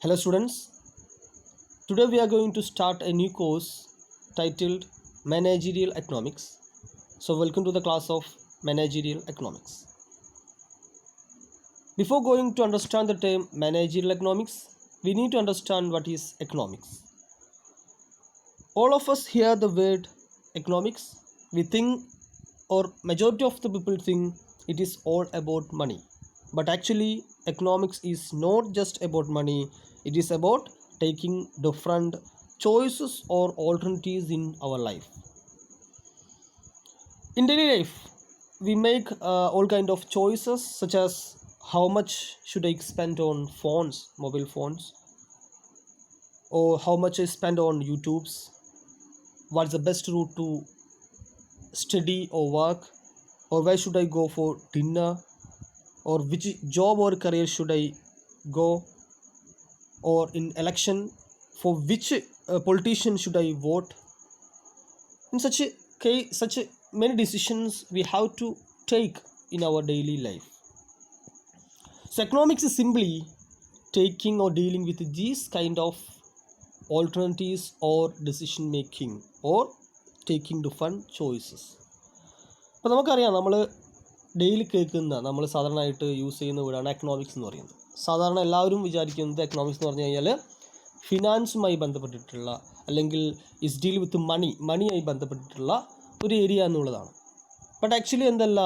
Hello students, today we are going to start a new course titled Managerial Economics. So welcome to the class of Managerial Economics. Before going to understand the term Managerial Economics, we need to understand what is economics. All of us hear the word economics, we think or majority of the people think it is all about money. But actually economics is not just about money, it is about taking different choices or alternatives in our life. In daily life we make all kind of choices such as how much should I spend on phones, mobile phones, or how much I spend on YouTubes, what's the best route to study or work, or where should I go for dinner, or which job or career should I go, or in election for which politician should I vote. In such a case, many decisions we have to take in our daily life. So economics is simply taking or dealing with these kind of alternatives or decision making or taking different choices. അപ്പോൾ നമുക്കറിയാം, നമ്മൾ daily കേൾക്കുന്ന, നമ്മൾ സാധാരണയായിട്ട് use ചെയ്യുന്ന വേർഡാണ് economics എന്ന് പറയുന്നത്. സാധാരണ എല്ലാവരും വിചാരിക്കുന്നത് എക്കണോമിക്സ് എന്ന് പറഞ്ഞു കഴിഞ്ഞാൽ ഫിനാൻസുമായി ബന്ധപ്പെട്ടിട്ടുള്ള അല്ലെങ്കിൽ ഇസ് ഡീൽ വിത്ത് മണിയായി ബന്ധപ്പെട്ടിട്ടുള്ള ഒരു ഏരിയ എന്നുള്ളതാണ്. ബട്ട് ആക്ച്വലി എന്തല്ല,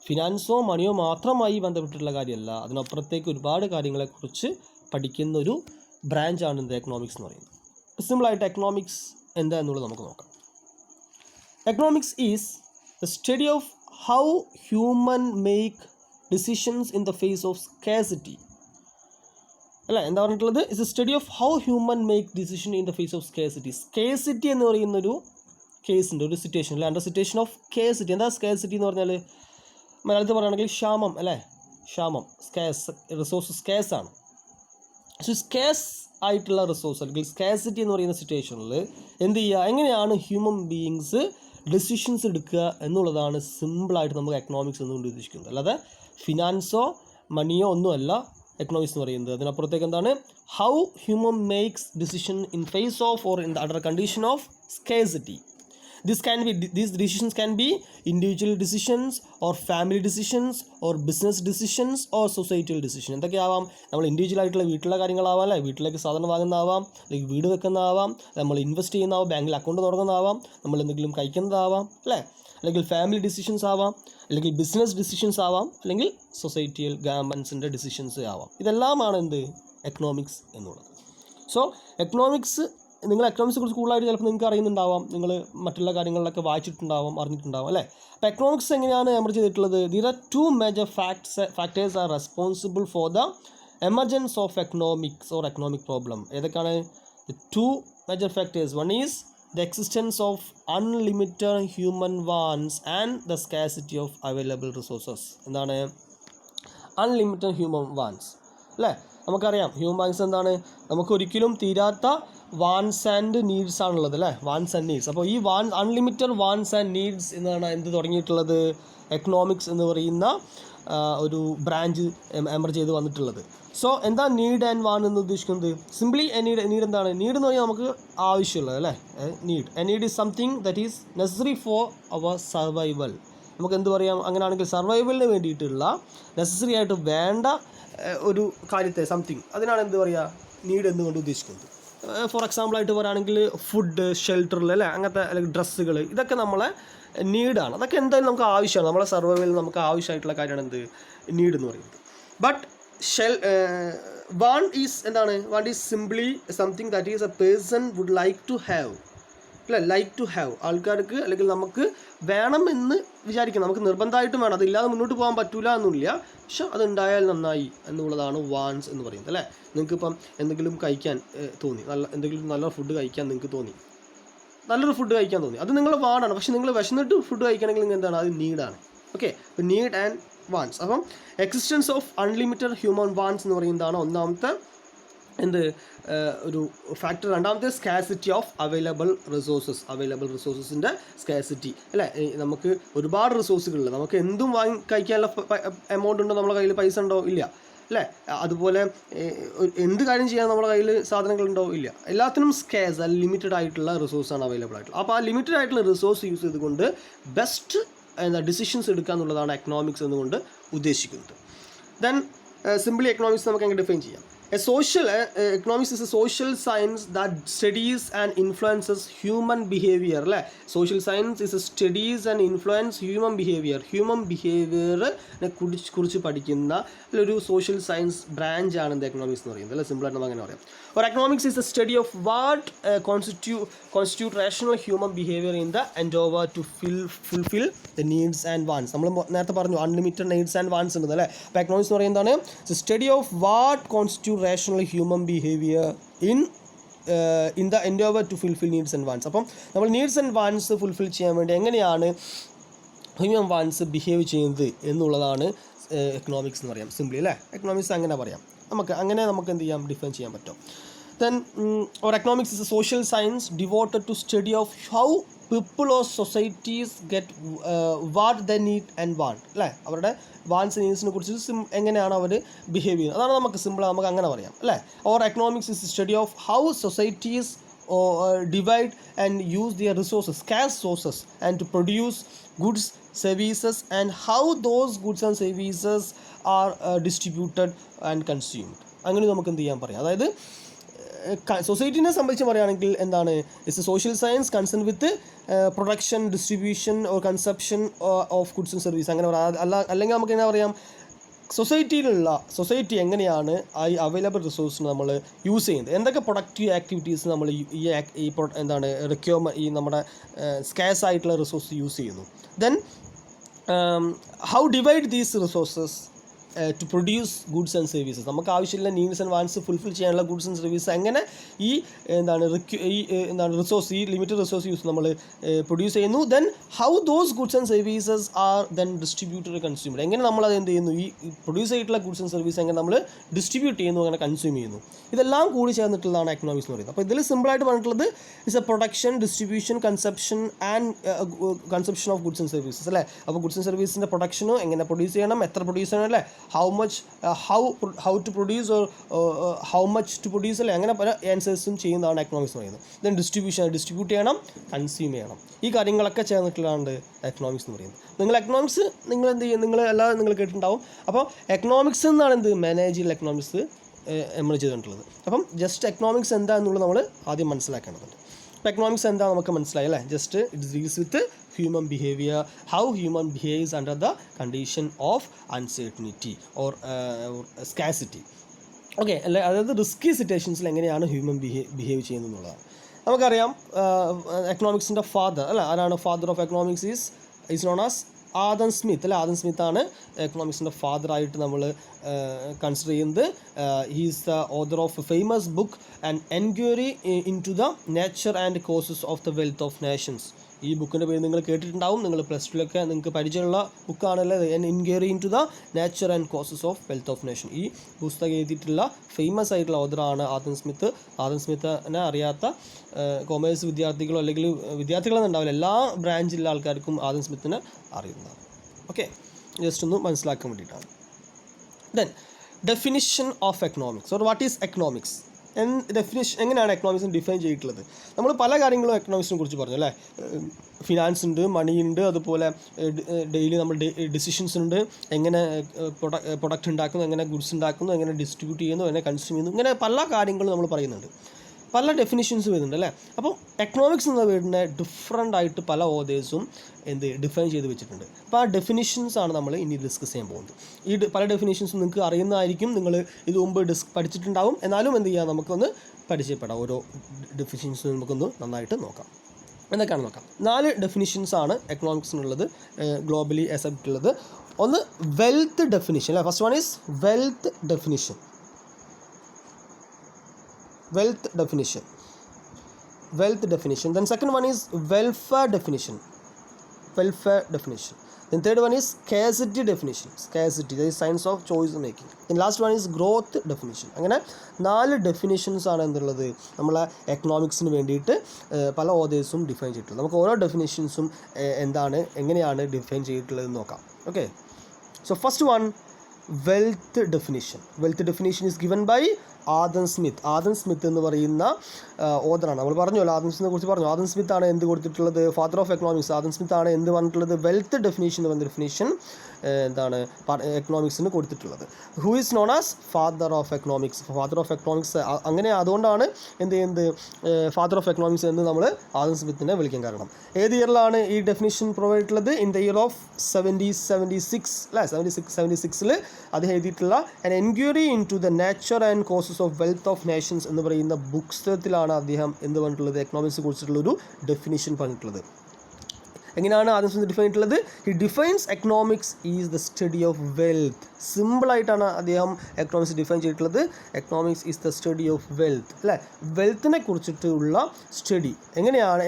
ഫിനാൻസോ മണിയോ മാത്രമായി ബന്ധപ്പെട്ടിട്ടുള്ള കാര്യമല്ല, അതിനപ്പുറത്തേക്ക് ഒരുപാട് കാര്യങ്ങളെക്കുറിച്ച് പഠിക്കുന്ന ഒരു ബ്രാഞ്ചാണ് എന്ത് എക്കണോമിക്സ് എന്ന് പറയുന്നത്. സിമ്പിളായിട്ട് എക്കണോമിക്സ് എന്താ എന്നുള്ളത് നമുക്ക് നോക്കാം. Economics is the study of how human make decisions in the face of scarcity. അല്ല, എന്താ പറഞ്ഞിട്ടുള്ളത്? It's a study of how human make decision in the face of scarcity. Scarcity എന്ന് പറയുന്നൊരു കേസിൻ്റെ ഒരു സിറ്റുവേഷൻ അല്ലേ, അണ്ടർ സിറ്റുവേഷൻ ഓഫ് സ്കേസിറ്റി. എന്താ scarcity എന്ന് പറഞ്ഞാൽ? മലയാളത്തിൽ പറയുകയാണെങ്കിൽ ക്ഷാമം അല്ലേ, ക്ഷാമം, സ്കേസ്, റിസോഴ്സ് സ്കേസ് ആണ്. സോ സ്കേസ് ആയിട്ടുള്ള റിസോഴ്സ് അല്ലെങ്കിൽ സ്കേസിറ്റി എന്ന് പറയുന്ന സിറ്റുവേഷനിൽ എന്ത് ചെയ്യുക, എങ്ങനെയാണ് ഹ്യൂമൻ ബീയിങ്സ് ഡെസിഷൻസ് എടുക്കുക എന്നുള്ളതാണ് സിമ്പിളായിട്ട് നമുക്ക് എക്കണോമിക്സ് എന്നുകൊണ്ട് ഉദ്ദേശിക്കുന്നത്. അല്ലാതെ ഫിനാൻസോ മണിയോ ഒന്നുമല്ല എക്കണോമിക്സ് എന്ന് പറയുന്നത്. അതിനപ്പുറത്തേക്ക് എന്താണ്, how human makes decision in phase of or in the under condition of scarcity. These decisions can be individual decisions or family decisions or business decisions or societal decisions. എന്തൊക്കെ ആവാം? നമ്മൾ ഇൻഡിവിജ്വൽ ആയിട്ടുള്ള വീട്ടിലെ കാര്യങ്ങളാവാം അല്ലേ, വീട്ടിലേക്ക് സാധനം വാങ്ങുന്നതാവാം, അല്ലെങ്കിൽ വീട് വെക്കുന്നതാവാം, നമ്മൾ ഇൻവെസ്റ്റ് ചെയ്യുന്നതാവാം, ബാങ്കിൽ അക്കൗണ്ട് തുടങ്ങുന്നതാവാം, നമ്മൾ എന്തെങ്കിലും കഴിക്കുന്നതാവാം അല്ലേ, അല്ലെങ്കിൽ ഫാമിലി ഡിസിഷൻസ് ആവാം, അല്ലെങ്കിൽ ബിസിനസ് ഡിസിഷൻസ് ആവാം, അല്ലെങ്കിൽ സൊസൈറ്റിയൽ ഗവൺമെൻറ്റ്സിൻ്റെ ഡിസിഷൻസ് ആവാം. ഇതെല്ലാമാണ് എന്ത് എക്കണോമിക്സ് എന്നുള്ളത്. സോ എക്കണോമിക്സ്, നിങ്ങൾ എക്കണോമിക്സിനെ കുറിച്ച് കൂടുതലായിട്ട് ചിലപ്പോൾ നിങ്ങൾക്ക് അറിയുന്നുണ്ടാവാം, നിങ്ങൾ മറ്റുള്ള കാര്യങ്ങളിലൊക്കെ വായിച്ചിട്ടുണ്ടാവാം, അറിഞ്ഞിട്ടുണ്ടാവാം അല്ലേ. അപ്പോൾ എക്കണോമിക്സ് എങ്ങനെയാണ് എമർജ് ചെയ്തിട്ടുള്ളത്? There are two major factors are responsible for the emergence of economics or economic problem. ഏതൊക്കെയാണ് the two major factors? One is the existence of unlimited human wants and the scarcity of available resources. എന്താണ് unlimited human wants അല്ലേ? നമുക്കറിയാം human vans എന്താണ്, നമുക്കൊരിക്കലും തീരാത്ത vans and needs ആണുള്ളത് അല്ലേ, vans and needs. അപ്പോൾ ഈ അൺലിമിറ്റഡ് വാൻസ് ആൻഡ് നീഡ്സ് എന്നാണ് എന്ത് തുടങ്ങിയിട്ടുള്ളത്, എക്കണോമിക്സ് എന്ന് പറയുന്ന ഒരു ബ്രാഞ്ച് എമർജ് ചെയ്ത് വന്നിട്ടുള്ളത്. സോ എന്താ നീഡ് ആൻഡ് വാൻ എന്ന് ഉദ്ദേശിക്കുന്നത്? സിംപ്ലി നീഡ് എന്താണ്? നീഡ് എന്ന് പറഞ്ഞാൽ നമുക്ക് ആവശ്യമുള്ളത് അല്ലേ, need is something that is necessary for our survival. നമുക്ക് എന്ത് പറയാം, അങ്ങനെയാണെങ്കിൽ സർവൈവലിന് വേണ്ടിയിട്ടുള്ള നെസസറി ആയിട്ട് വേണ്ട ഒരു കാര്യത്തെ സംതിങ്, അതിനാണ് എന്ത് പറയുക, നീഡ് എന്നുകൊണ്ട് ഉദ്ദേശിക്കുന്നത്. ഫോർ എക്സാമ്പിളായിട്ട് പറയുകയാണെങ്കിൽ ഫുഡ്, ഷെൽട്ടറിൽ അല്ലേ, അങ്ങനത്തെ അല്ലെങ്കിൽ ഡ്രസ്സുകൾ, ഇതൊക്കെ നമ്മളെ നീഡാണ്. അതൊക്കെ എന്തായാലും നമുക്ക് ആവശ്യമാണ്, നമ്മളെ സർവൈവലിൽ നമുക്ക് ആവശ്യമായിട്ടുള്ള കാര്യമാണ് എന്ത് നീഡ് എന്ന് പറയുന്നത്. ബട്ട് വാണ്ട് ഈസ് എന്താണ്? Want is simply something that is a person would like to have അല്ലേ, ലൈക്ക് ടു ഹാവ്, ആൾക്കാർക്ക് അല്ലെങ്കിൽ നമുക്ക് വേണം എന്ന് വിചാരിക്കണം, നമുക്ക് നിർബന്ധമായിട്ടും വേണം, അതില്ലാതെ മുന്നോട്ട് പോകാൻ പറ്റില്ല എന്നില്ല, പക്ഷെ അതുണ്ടായാൽ നന്നായി എന്നുള്ളതാണ് വാൻസ് എന്ന് പറയുന്നത് അല്ലേ. നിങ്ങൾക്കിപ്പം എന്തെങ്കിലും കഴിക്കാൻ തോന്നി, എന്തെങ്കിലും നല്ല ഫുഡ് കഴിക്കാൻ നിങ്ങൾക്ക് തോന്നി, നല്ലൊരു ഫുഡ് കഴിക്കാൻ തോന്നി, അത് നിങ്ങൾ വാണ്ടാണ്. പക്ഷെ നിങ്ങൾ വിശന്നിട്ട് ഫുഡ് കഴിക്കണമെങ്കിൽ നിങ്ങൾ എന്താണ്, അത് നീഡാണ്. ഓക്കെ, അപ്പോൾ നീഡ് ആൻഡ് വാൻസ്. അപ്പം existence of unlimited human wants എന്ന് പറയുന്നതാണ് ഒന്നാമത്തെ എന്ത് ഒരു ഫാക്ടർ. രണ്ടാമത്തെ സ്കാസിറ്റി ഓഫ് അവൈലബിൾ റിസോഴ്സസിൻ്റെ സ്കാസിറ്റി അല്ലേ. നമുക്ക് ഒരുപാട് റിസോഴ്സുകളില്ല, നമുക്ക് എന്തും കഴിക്കാനുള്ള എമൗണ്ട് ഉണ്ടോ, നമ്മുടെ കയ്യിൽ പൈസ ഉണ്ടോ, ഇല്ല. അല്ലേ? അതുപോലെ എന്ത് കാര്യം ചെയ്യാൻ നമ്മുടെ കയ്യിൽ സാധനങ്ങളുണ്ടോ? ഇല്ല. എല്ലാത്തിനും സ്കേസ് അല്ലെങ്കിൽ ലിമിറ്റഡ് ആയിട്ടുള്ള റിസോഴ്സാണ് അവൈലബിൾ ആയിട്ടുള്ളത്. അപ്പോൾ ആ ലിമിറ്റഡ് ആയിട്ടുള്ള റിസോഴ്സ് യൂസ് ചെയ്തുകൊണ്ട് ബെസ്റ്റ് ഡിസിഷൻസ് എടുക്കുക എന്നുള്ളതാണ് എക്കണോമിക്സ് എന്നുകൊണ്ട് ഉദ്ദേശിക്കുന്നത്. ദെൻ സിംപ്ലി എക്കണോമിക്സ് നമുക്ക് എങ്ങനെ ഡിഫൈൻ ചെയ്യാം? Economics is a social science that studies and influences human behavior. അല്ലേ? Social science is studies and influence human ബിഹേവിയറിനെ കുറിച്ച് പഠിക്കുന്ന ഒരു സോഷ്യൽ സയൻസ് ബ്രാഞ്ചാണ് എന്ത് എക്കണോമിക്സ് എന്ന് പറയുന്നത്. അല്ലേ? സിമ്പിളായിട്ട് നമുക്ക് അങ്ങനെ പറയാം. Or economics is the study of what constitute rational human behavior in the endeavor to fulfill the needs and wants. നമ്മൾ നേരത്തെ പറഞ്ഞു അൺലിമിറ്റഡ് നീഡ്സ് ആൻഡ് വാണ്ട്സ് ഉണ്ട് അല്ലേ? അപ്പോൾ എക്കണോമിക്സ് എന്ന് പറയുന്നത് എന്താണ്? Study of what constitute rational human behavior in the endeavor to fulfill needs and wants. അപ്പം നമ്മൾ നീഡ്സ് ആൻഡ് വാണ്ട്സ് ഫുൾഫിൽ ചെയ്യാൻ വേണ്ടി എങ്ങനെയാണ് ഹ്യൂമൻ വാണ്ട്സ് ബിഹേവ് ചെയ്യുന്നത് എന്നുള്ളതാണ് എക്കണോമിക്സ് എന്ന് പറയാം. സിംപ്ലി അല്ലേ? എക്കണോമിക്സ് അങ്ങനെ പറയാം. നമുക്ക് എന്ത് ചെയ്യാം? ഡിഫൈൻ ചെയ്യാൻ പറ്റും. Then or economics is a social science devoted to study of how people or societies get what they need and want. അല്ലേ? അവരുടെ വാണ്ട്സ് നീഡ്സിനെ കുറിച്ച് എങ്ങനെയാണ് അവർ ബിഹേവ് ചെയ്യുന്നത്, അതാണ് നമുക്ക് നമുക്ക് അങ്ങനെ പറയാം അല്ലേ? Or economics is study of how societies divide and use their resources, scarce sources, and to produce goods, services, and how those goods and services are distributed and consumed. അങ്ങനെ നമുക്ക് എന്ത് ചെയ്യാൻ പറയാം? അതായത് സൊസൈറ്റീനെ സംബന്ധിച്ച് പറയുകയാണെങ്കിൽ എന്താണ്? It's A social science concern with production, distribution or consumption of goods and service. അങ്ങനെ പറയാം. അല്ലെങ്കിൽ നമുക്ക് എങ്ങനെ പറയാം? സൊസൈറ്റി എങ്ങനെയാണ് ഈ അവൈലബിൾ റിസോഴ്സിന് നമ്മൾ യൂസ് ചെയ്യുന്നത്, എന്തൊക്കെ പ്രൊഡക്റ്റീവ് ആക്ടിവിറ്റീസ് നമ്മൾ ഈ എന്താണ് ഈ നമ്മുടെ സ്കാസ് ആയിട്ടുള്ള റിസോഴ്സ് യൂസ് ചെയ്യുന്നു. Then how divide these resources to produce goods and services. നമുക്ക് ആവശ്യമുള്ള നീഡ്സ് ആൻഡ് വാണ്ട്സ് ഫുൾഫിൽ ചെയ്യാനുള്ള ഗുഡ്സ് ആൻഡ് സർവീസ് എങ്ങനെ ഈ റിസോഴ്സ്, ഈ ലിമിറ്റഡ് റിസോഴ്സ് യൂസ് നമ്മൾ പ്രൊഡ്യൂസ് ചെയ്യുന്നു. Then how those goods and services are then distributed consumer. എങ്ങനെ നമ്മൾ അത് എന്ത് ചെയ്യുന്നു, ഈ പ്രൊഡ്യൂസ് ചെയ്തിട്ടുള്ള ഗുഡ്സ് ആൻഡ് സർവീസ് എങ്ങനെ നമ്മൾ ഡിസ്ട്രിബ്യൂട്ട് ചെയ്യുന്നു, അങ്ങനെ കൺസ്യൂം ചെയ്യുന്നു. ഇതെല്ലാം കൂടി ചേർന്നിട്ടുള്ളതാണ് എക്കണോമിക്സ് എന്ന് പറയുന്നത്. അപ്പോൾ ഇതിൽ സിമ്പിളായിട്ട് പറഞ്ഞിട്ടുള്ളത് is A production, distribution, consumption of goods and services അല്ലേ? അപ്പോൾ ഗുഡ്സ് ആൻഡ് സർവീസിൻ്റെ പ്രൊഡക്ഷനും എങ്ങനെ പ്രൊഡ്യൂസ് ചെയ്യണം, എത്ര പ്രൊഡ്യൂസ് ചെയ്യണം അല്ലേ? how to produce or how much to produce അല്ലേ? അങ്ങനെ പല ആൻസേഴ്സും ചെയ്യുന്നതാണ് എക്കണോമിക്സ് എന്ന് പറയുന്നത്. ദെൻ ഡിസ്ട്രിബ്യൂട്ട് ചെയ്യണം, കൺസ്യൂം ചെയ്യണം. ഈ കാര്യങ്ങളൊക്കെ ചേർന്നിട്ടുള്ളതാണ് എക്കണോമിക്സ് എന്ന് പറയുന്നത്. എക്കണോമിക്സ് നിങ്ങൾ എന്ത് ചെയ്യും? നിങ്ങൾ കേട്ടിട്ടുണ്ടാവും. അപ്പോൾ എക്കണോമിക്സ് എന്നാണ് എന്ത് മാനേജറിയൽ എക്കണോമിക്സ് നമ്മൾ ചെയ്തിട്ടുള്ളത്. അപ്പം ജസ്റ്റ് എക്കണോമിക്സ് എന്താണെന്നുള്ളത് നമ്മൾ ആദ്യം മനസ്സിലാക്കേണ്ടതുണ്ട്. അപ്പോൾ എക്കണോമിക്സ് എന്താ നമുക്ക് മനസ്സിലായി അല്ലേ? Just it deals with human behavior, how human behaves under the condition of uncertainty or scarcity. Okay അല്ലെ? അതായത് റിസ്കി സിറ്റുവേഷൻസിൽ എങ്ങനെയാണ് ഹ്യൂമൻ ബിഹേവ് ചെയ്യുന്നത് എന്നുള്ളതാണ്. നമുക്കറിയാം എക്കണോമിക്സിൻ്റെ ഫാദർ അല്ല, ആരാണ് father of economics? Is known as Adam Smith അല്ലേ? ആദം സ്മിത്താണ് എക്കണോമിക്സിൻ്റെ ഫാദറായിട്ട് നമ്മൾ കൺസിഡർ ചെയ്യുന്നത്. He's the author of a famous book and enquiry into the nature and causes of the wealth of nations. ഈ ബുക്കിൻ്റെ പേര് നിങ്ങൾ കേട്ടിട്ടുണ്ടാവും. നിങ്ങൾ പ്ലസ് ടുവിലൊക്കെ നിങ്ങൾക്ക് പരിചയമുള്ള ബുക്കാണല്ലേ enquiry into the nature and causes of wealth of nation. ഈ പുസ്തകം എഴുതിയിട്ടുള്ള ഫേമസ് ആയിട്ടുള്ള ഓതറാണ് ആദം സ്മിത്ത്. ആദം സ്മിത്തിനെ അറിയാത്ത കൊമേഴ്സ് വിദ്യാർത്ഥികളോ അല്ലെങ്കിൽ വിദ്യാർത്ഥികളൊന്നും ഉണ്ടാവില്ല, എല്ലാ ബ്രാഞ്ചിലുള്ള ആൾക്കാർക്കും ആദം സ്മിത്തിനെ അറിയുന്നതാണ്. ഓക്കെ, ജസ്റ്റ് ഒന്ന് മനസ്സിലാക്കാൻ വേണ്ടിയിട്ടാണ്. Then definition of economics or what is economics? Definition എങ്ങനെയാണ് എക്കണോമിക്സിന് ഡിഫൈൻ ചെയ്തിട്ടുള്ളത്? നമ്മൾ പല കാര്യങ്ങളും എക്കണോമിക്സിനെ കുറിച്ച് പറഞ്ഞു അല്ലേ? ഫിനാൻസ് ഉണ്ട്, മണി ഉണ്ട്, അതുപോലെ ഡെയിലി നമ്മൾ ഡിസിഷൻസ് ഉണ്ട്, എങ്ങനെ പ്രൊഡക്റ്റ് ഉണ്ടാക്കുന്നു, എങ്ങനെ ഗുഡ്സ് ഉണ്ടാക്കുന്നു, എങ്ങനെ ഡിസ്ട്രിബ്യൂട്ട് ചെയ്യുന്നു, എങ്ങനെ കൺസ്യൂം ചെയ്യുന്നു, ഇങ്ങനെ പല കാര്യങ്ങളും നമ്മൾ പറയുന്നുണ്ട്. പല ഡെഫിനിഷൻസ് വരുന്നുണ്ട് അല്ലേ? അപ്പോൾ എക്കണോമിക്സ് എന്ന വേർഡിനെ ഡിഫറെൻ്റ് ആയിട്ട് പല ഓതേഴ്സും ഡിഫൈൻ ചെയ്ത് വെച്ചിട്ടുണ്ട്. അപ്പോൾ ആ ഡെഫിനിഷൻസ് ആണ് നമ്മൾ ഇനി ഡിസ്കസ് ചെയ്യാൻ പോകുന്നത്. ഈ പല ഡെഫിനിഷൻസും നിങ്ങൾക്ക് അറിയുന്നതായിരിക്കും, നിങ്ങൾ ഇത് മുമ്പ് പഠിച്ചിട്ടുണ്ടാവും. എന്നാലും എന്ത് ചെയ്യുക, നമുക്കൊന്ന് പരിചയപ്പെടാം. ഓരോ ഡെഫിനിഷൻസും നമുക്കൊന്ന് നന്നായിട്ട് നോക്കാം. എന്തൊക്കെയാണ് നോക്കാം. 4 ഡെഫിനിഷൻസ് ആണ് എക്കണോമിക്സിനുള്ളത്, ഗ്ലോബലി അക്സെപ്റ്റ് ഉള്ളത്. ഒന്ന് വെൽത്ത് ഡെഫിനിഷൻ അല്ലേ? First one is wealth definition. Then second one is welfare definition. Then third one is scarcity definition. That is science of choice making. Then last one is growth definition. അങ്ങനെ 4 definitions ആണ് എന്തുള്ളത് നമ്മളെ എക്കണോമിക്സിന് വേണ്ടിയിട്ട് പല ഓതേഴ്സും define ചെയ്തിട്ടുള്ളത്. നമുക്ക് ഓരോ ഡെഫിനിഷൻസും എങ്ങനെയാണ് define ചെയ്തിട്ടുള്ളതെന്ന് നോക്കാം. Okay, so first one wealth definition. Wealth definition is given by Adam Smith. Adam Smith എന്ന് പറയുന്ന ഓഥറാണ്. നമ്മൾ പറഞ്ഞല്ലോ ആദം സ്മിത്തിനെ കുറിച്ച് പറഞ്ഞു. ആദം സ്മിത്ത് ആണ് എന്ത് കൊടുത്തിട്ടുള്ളത്? Father of economics. Adam Smith ആണ് എന്ത് പറഞ്ഞിട്ടുള്ളത്? വെൽത്ത് ഡെഫിനേഷൻ എന്ന് പറയുന്ന ഡെഫിനേഷൻ എന്താണ് എക്കണോമിക്സിന് കൊടുത്തിട്ടുള്ളത്. Who is known as father of economics. Father of economics അങ്ങനെ അതുകൊണ്ടാണ് എന്ത് ചെയ്യുന്നത് ഫാദർ ഓഫ് എക്കണോമിക്സ് എന്ന് നമ്മൾ ആദം സ്മിത്തിനെ വിളിക്കാൻ കാരണം. ഏത് ഇയറിലാണ് ഈ ഡെഫിനേഷൻ പ്രൊവൈഡ് ചെയ്തിട്ടുള്ളത്? ഇൻ ദ ഇയർ ഓഫ് 1776 അല്ലേ? 76 അദ്ദേഹം എഴുതിയിട്ടുള്ള an enquiry into the nature and causes of wealth of nations എന്ന് പറയുന്ന പുസ്തകത്തിലാണ് അദ്ദേഹം എന്ത് പറഞ്ഞിട്ടുള്ളത്? എക്കണോമിക്സിനെ കുറിച്ചിട്ടുള്ളൊരു ഡെഫിനേഷൻ പറഞ്ഞിട്ടുള്ളത്. എങ്ങനെയാണ് ആദ്യം ഡിഫൈൻ ചെയ്തിട്ടുള്ളത്? He defines economics is the study of wealth. സിമ്പിളായിട്ടാണ് അദ്ദേഹം എക്കണോമിക്സ് ഡിഫൈൻ ചെയ്തിട്ടുള്ളത്. Economics is the study of wealth അല്ലേ? വെൽത്തിനെ കുറിച്ചിട്ടുള്ള സ്റ്റഡി.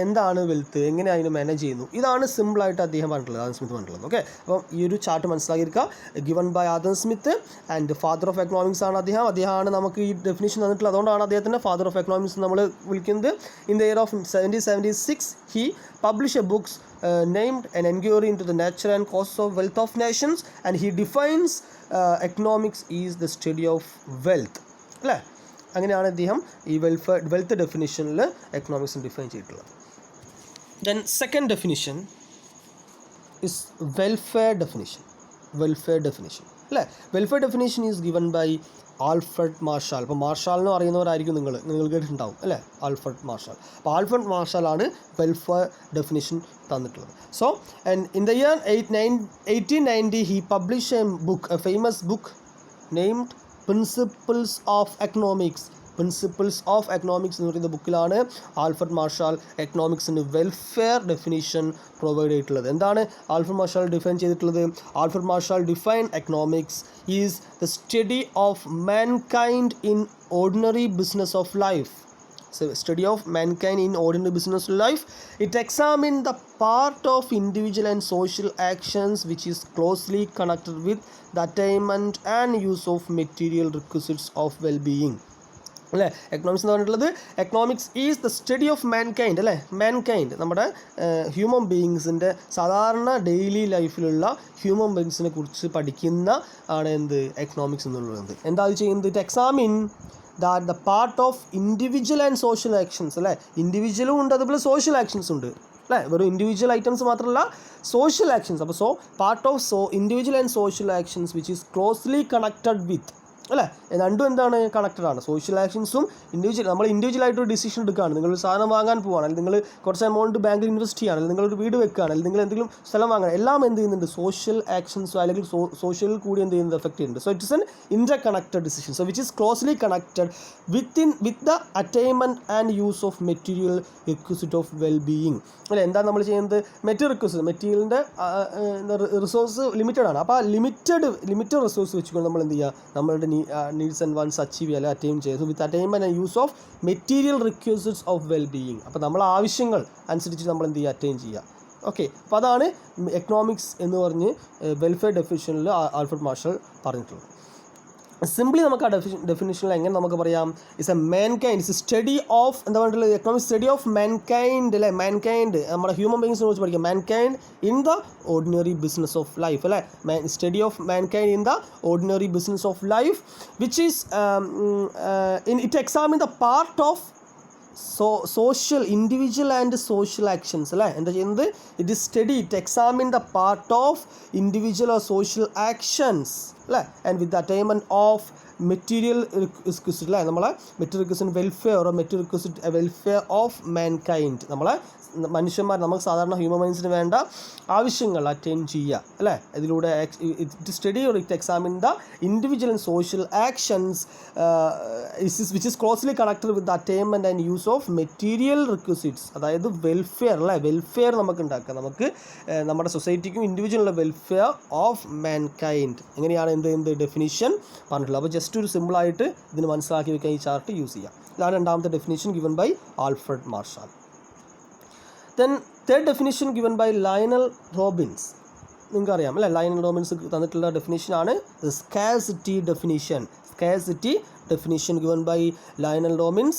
എന്താണ് വെൽത്ത്, എങ്ങനെ അതിനെ മാനേജ് ചെയ്യുന്നു, ഇതാണ് സിമ്പിളായിട്ട് അദ്ദേഹം പറഞ്ഞിട്ടുള്ളത്, ആദം സ്മിത്ത് പറഞ്ഞിട്ടുള്ളത്. ഓക്കെ, അപ്പം ഈ ഒരു ചാർട്ട് മനസ്സിലാക്കിയിരിക്കുക. Given by Adam Smith and father of economics ആണ് അദ്ദേഹമാണ് നമുക്ക് ഈ ഡെഫിനേഷൻ തന്നിട്ടുള്ളത്. അതുകൊണ്ടാണ് അദ്ദേഹത്തിൻ്റെ ഫാദർ ഓഫ് എക്കണോമിക്സ് നമ്മൾ വിളിക്കുന്നത്. In the year of 1776 he published a book named An Enquiry into the Nature and Causes of Wealth of Nations, and he defines economics is the study of wealth അല്ലേ? അങ്ങനെയാണ് അദ്ദേഹം ഈ wealth ഡെഫിനിഷനിൽ എക്കണോമിക്സിന് define ചെയ്തിട്ടുള്ളത്. Then second definition is welfare definition. Welfare definition അല്ലേ? Welfare definition is given by Alfred Marshall. അപ്പോൾ മാർഷാലിനെ അറിയുന്നവരായിരിക്കും നിങ്ങൾ കേട്ടിട്ടുണ്ടാവും അല്ലേ? Alfred Marshall. അപ്പോൾ ആൽഫ്രഡ് മാർഷാലാണ് വെൽഫെയർ ഡെഫിനിഷൻ തന്നിട്ടുള്ളത്. So and in the year 1890 he published a famous book named Principles of Economics. Principles of Economics എന്ന് പറയുന്ന ബുക്കിലാണ് ആൽഫ്രഡ് മാർഷാൽ എക്കണോമിക്സിന് വെൽഫെയർ ഡെഫിനിഷൻ പ്രൊവൈഡ് ചെയ്തിട്ടുള്ളത്. എന്താണ് ആൽഫ്രഡ് മാർഷാൽ ഡിഫൈൻ ചെയ്തിട്ടുള്ളത്? Alfred Marshall define economics is the study of mankind in ordinary business of life. Study of mankind in ordinary business life. It examines the part of individual and social actions which is closely connected with the attainment and use of material requisites of well-being. അല്ലേ? Economics എന്ന് പറഞ്ഞിട്ടുള്ളത് economics is the study of mankind അല്ലേ? Mankind നമ്മുടെ human ബീയിങ്സിൻ്റെ സാധാരണ daily ലൈഫിലുള്ള human ബീയിങ്സിനെ കുറിച്ച് പഠിക്കുന്ന ആണ് എന്ത് എക്കണോമിക്സ് എന്നുള്ളത്. എന്താ അത് ചെയ്യുന്നത്? It examine that the part of individual and social actions അല്ലേ? ഇൻഡിവിജ്വലും ഉണ്ട്, അതുപോലെ സോഷ്യൽ ആക്ഷൻസ് ഉണ്ട് അല്ലേ? വെറും ഇൻഡിവിജ്വൽ ഐറ്റംസ് മാത്രമല്ല സോഷ്യൽ ആക്ഷൻസ്. അപ്പോൾ part of individual and social actions which is closely connected with അല്ലേ? രണ്ടും എന്താണ്? കണക്റ്റഡ് ആണ്. സോഷ്യൽ ആക്ഷൻസും നമ്മൾ ഇൻഡിവിജ്വലായിട്ടൊരു ഡിസിഷൻ എടുക്കുകയാണ്. നിങ്ങളൊരു സാധനം വാങ്ങാൻ പോവുകയാണ്, അല്ലെങ്കിൽ നിങ്ങൾ കുറച്ച് എമൗണ്ട് ബാങ്കിൽ ഇൻവെസ്റ്റ് ചെയ്യുകയാണ്, അല്ലെങ്കിൽ നിങ്ങളൊരു വീട് വെക്കുകയാണ്, അല്ലെങ്കിൽ നിങ്ങൾ എന്തെങ്കിലും സ്ഥലം വാങ്ങുകയാണ്, എല്ലാം എന്ത് ചെയ്യുന്നുണ്ട്? സോഷ്യൽ ആക്ഷൻസോ അല്ലെങ്കിൽ സോഷ്യലിൽ കൂടി എന്ത് ചെയ്യുന്നത് എഫക്റ്റ് ചെയ്യുന്നുണ്ട്. So it's an inter connected decision. So which is closely connected with the attainment and use of material requisite of well being അല്ലേ? എന്താണ് നമ്മൾ ചെയ്യുന്നത്? മെറ്റീരിയലിൻ്റെ റിസോഴ്സ് ലിമിറ്റഡ് ആണ്. അപ്പോൾ ആ ലിമിറ്റഡ് റിസോഴ്സ് വെച്ചുകൊണ്ട് നമ്മൾ എന്ത് ചെയ്യുക? നമ്മളുടെ നീഡ്സ് ആൻഡ് വാൻസ് അച്ചീവ് ചെയ്യുക, അറ്റൈൻ ചെയ്യുക with attainment and use of material requisites of well being. അപ്പോൾ നമ്മളെ ആവശ്യങ്ങൾ അനുസരിച്ച് നമ്മൾ എന്ത് ചെയ്യുക? അറ്റൈൻ ചെയ്യുക. ഓക്കെ, അപ്പോൾ അതാണ് എക്കണോമിക്സ് എന്ന് പറഞ്ഞ് വെൽഫെയർ ഡെഫിനിഷനിൽ ആൽഫ്രഡ് മാർഷൽ പറഞ്ഞിട്ടുള്ളത്. സിംപ്ലി നമുക്ക് ആ ഡെഫിനിഷനിൽ എങ്ങനെ നമുക്ക് പറയാം? It's a mankind, it's a study of എന്താ പറഞ്ഞിട്ടുള്ളത്? എക്കണോമിക്സ് സ്റ്റഡി ഓഫ് മാൻകൈൻഡ് അല്ലേ? മാൻകൈൻഡ് നമ്മുടെ ഹ്യൂമൻ ബീയിങ്സിനെ കുറിച്ച് പഠിക്കാം. Mankind in the ordinary business of life അല്ലേ? Study of mankind in the ordinary business of life which is it examine the part of social individual and social actions അല്ലേ? എന്താ ചെയ്യുന്നത്? It is study, it examine the part of individual or social actions അല്ലേ? And with the attainment of material requisite അല്ലേ? നമ്മളെ material requisite welfare or material requisite welfare of mankind, നമ്മളെ മനുഷ്യന്മാർ നമുക്ക് സാധാരണ ഹ്യൂമൻ ബീയിങ്സിന് വേണ്ട ആവശ്യങ്ങൾ അറ്റൈൻ ചെയ്യുക അല്ലേ? ഇതിലൂടെ it study or it examine the individual and social actions which is closely connected with the attainment and use of material requisites. അതായത് വെൽഫെയർ അല്ലേ? വെൽഫെയർ നമുക്ക് ഉണ്ടാക്കാം, നമുക്ക് നമ്മുടെ സൊസൈറ്റിക്കും ഇൻഡിവിജ്വലുള്ള വെൽഫെയർ ഓഫ് മാൻകൈൻഡ്. എങ്ങനെയാണ് എന്ത് ഡെഫിനിഷൻ പറഞ്ഞിട്ടുള്ളത്? അപ്പോൾ ജസ്റ്റ് ഒരു സിമ്പിളായിട്ട് ഇതിന് മനസ്സിലാക്കി വെക്കാൻ ഈ ചാർട്ട് യൂസ് ചെയ്യാം. ഇതാണ് രണ്ടാമത്തെ definition given by Alfred Marshall. Then third definition given by Lionel Robbins. നിങ്ങൾക്കറിയാം അല്ലേ? ലയണൽ റോബിൻസ് തന്നിട്ടുള്ള ഡെഫിനേഷനാണ് scarcity definition. scarcity definition given by Lionel Robbins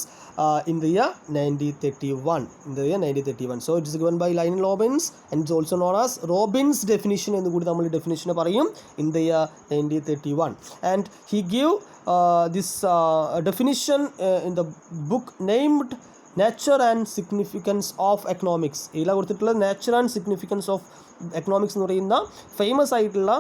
in the year 1931. So it is given by Lionel Robbins and it's also known as Robbins definition എന്ന് കൂടി നമ്മൾ definition പറയും in the year 1931. And he gave this definition in the book named Nature and Significance of Economics. ഇതിൽ കൊടുത്തിട്ടുള്ളത് Nature and Significance of economics എന്ന് പറയുന്ന famous ആയിട്ടുള്ള